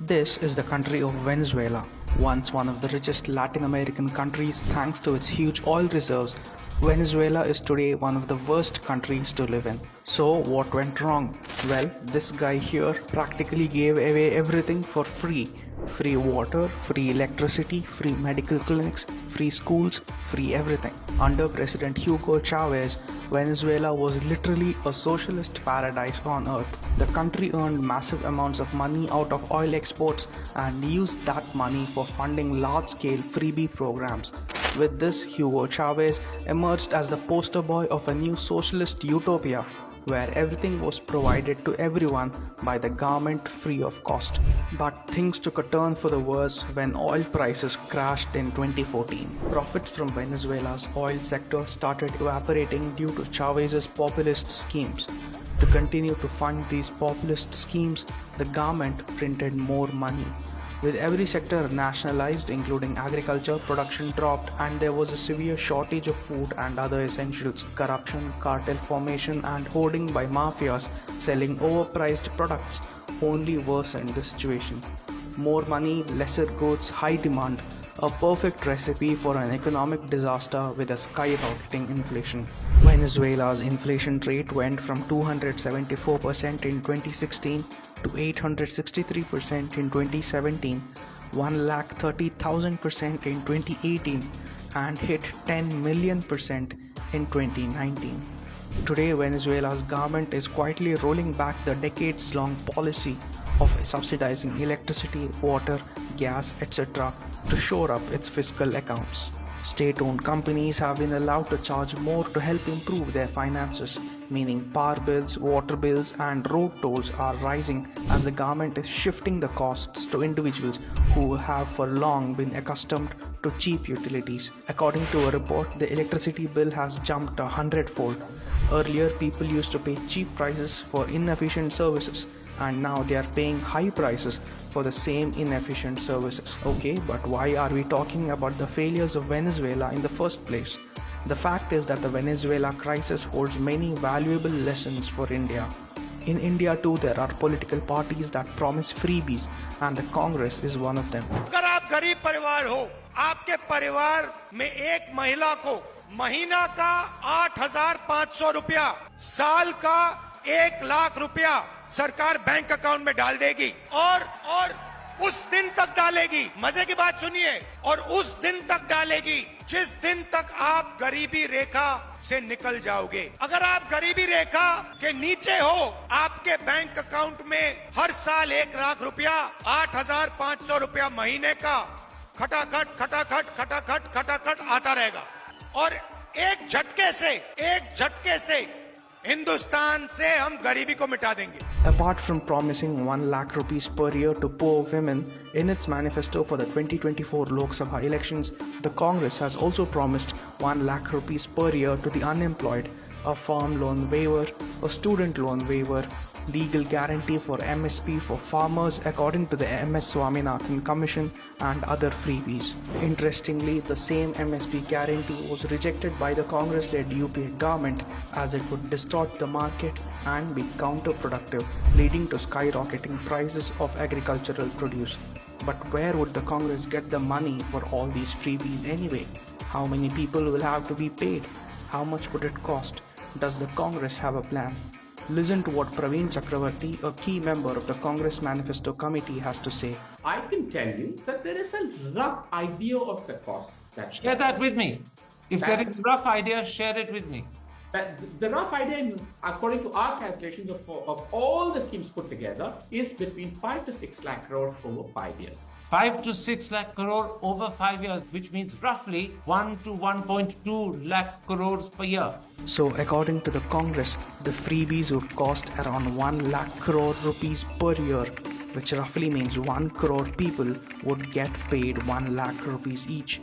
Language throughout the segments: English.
This is the country of Venezuela, once one of the richest Latin American countries thanks to its huge oil reserves. Venezuela is today one of the worst countries to live in. So what went wrong? Well, this guy here practically gave away everything for free. Free water, free electricity, free medical clinics, free schools, free everything. Under President Hugo Chavez, Venezuela was literally a socialist paradise on earth. The country earned massive amounts of money out of oil exports and used that money for funding large-scale freebie programs. With this, Hugo Chavez emerged as the poster boy of a new socialist utopia, where everything was provided to everyone by the government free of cost. But things took a turn for the worse when oil prices crashed in 2014. Profits from Venezuela's oil sector started evaporating due to Chavez's populist schemes. To continue to fund these populist schemes, the government printed more money. With every sector nationalized, including agriculture, production dropped and there was a severe shortage of food and other essentials. Corruption, cartel formation and hoarding by mafias selling overpriced products only worsened the situation. More money, lesser goods, high demand. A perfect recipe for an economic disaster with a skyrocketing inflation. Venezuela's inflation rate went from 274% in 2016 to 863% in 2017, 130,000% in 2018, and hit 10 million% in 2019. Today, Venezuela's government is quietly rolling back the decades-long policy of subsidizing electricity, water, gas, etc. to shore up its fiscal accounts. State-owned companies have been allowed to charge more to help improve their finances, meaning power bills, water bills and road tolls are rising as the government is shifting the costs to individuals who have for long been accustomed to cheap utilities. According to a report, the electricity bill has jumped 100-fold. Earlier, people used to pay cheap prices for inefficient services, and now they are paying high prices for the same inefficient services. Okay, but why are we talking about the failures of Venezuela in the first place? The fact is that the Venezuela crisis holds many valuable lessons for India. In India too, there are political parties that promise freebies, and the Congress is one of them. अगर आप गरीब परिवार हो, आपके परिवार में एक महिला को महीना का 8,500 रुपया, साल का 1,00,000 रुपया सरकार बैंक अकाउंट में डाल देगी और उस दिन तक डालेगी। मजे की बात सुनिए, और उस दिन तक डालेगी जिस दिन तक आप गरीबी रेखा से निकल जाओगे। अगर आप गरीबी रेखा के नीचे हो, आपके बैंक अकाउंट में हर साल 1,00,000 रुपया, 8,500 रुपया महीने का खटाखट खटाखट खटाखट खटाखट आता रहेगा और एक झटके से हिंदुस्तान से हम गरीबी को मिटा देंगे। Apart from promising 1 lakh rupees per year to poor women, in its manifesto for the 2024 Lok Sabha elections, the Congress has also promised 1 lakh rupees per year to the unemployed, a farm loan waiver, a student loan waiver, legal guarantee for MSP for farmers according to the MS Swaminathan Commission, and other freebies. Interestingly, the same MSP guarantee was rejected by the Congress-led UPA government as it would distort the market and be counterproductive, leading to skyrocketing prices of agricultural produce. But where would the Congress get the money for all these freebies anyway? How many people will have to be paid? How much would it cost? Does the Congress have a plan? Listen to what Praveen Chakravarti, a key member of the Congress Manifesto Committee, has to say. I can tell you that there is a rough idea of the cost. Share that with me. If there is a rough idea, share it with me. The rough idea, according to our calculations of all the schemes put together, is between 5 to 6 lakh crore over 5 years. 5 to 6 lakh crore over 5 years, which means roughly 1 to 1.2 lakh crores per year. So, according to the Congress, the freebies would cost around 1 lakh crore rupees per year, which roughly means 1 crore people would get paid 1 lakh rupees each,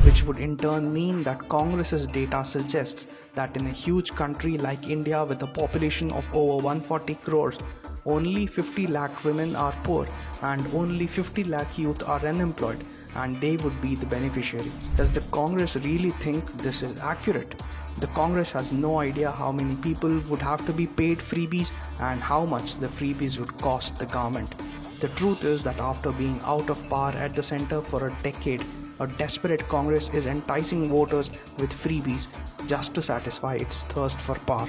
which would in turn mean that Congress's data suggests that in a huge country like India with a population of over 140 crores, only 50 lakh women are poor and only 50 lakh youth are unemployed, and they would be the beneficiaries. Does the Congress really think this is accurate? The Congress has no idea how many people would have to be paid freebies and how much the freebies would cost the government. The truth is that after being out of power at the center for a decade, a desperate Congress is enticing voters with freebies just to satisfy its thirst for power.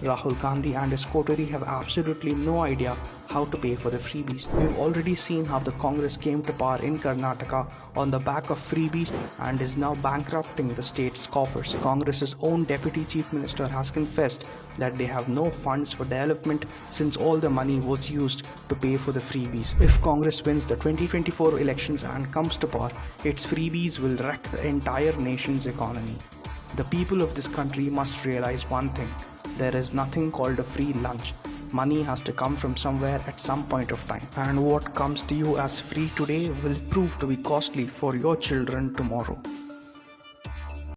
Rahul Gandhi and his coterie have absolutely no idea how to pay for the freebies. We've already seen how the Congress came to power in Karnataka on the back of freebies and is now bankrupting the state's coffers. Congress's own deputy chief minister has confessed that they have no funds for development since all the money was used to pay for the freebies. If Congress wins the 2024 elections and comes to power, its freebies will wreck the entire nation's economy. The people of this country must realize one thing. There is nothing called a free lunch. Money has to come from somewhere at some point of time. And what comes to you as free today will prove to be costly for your children tomorrow.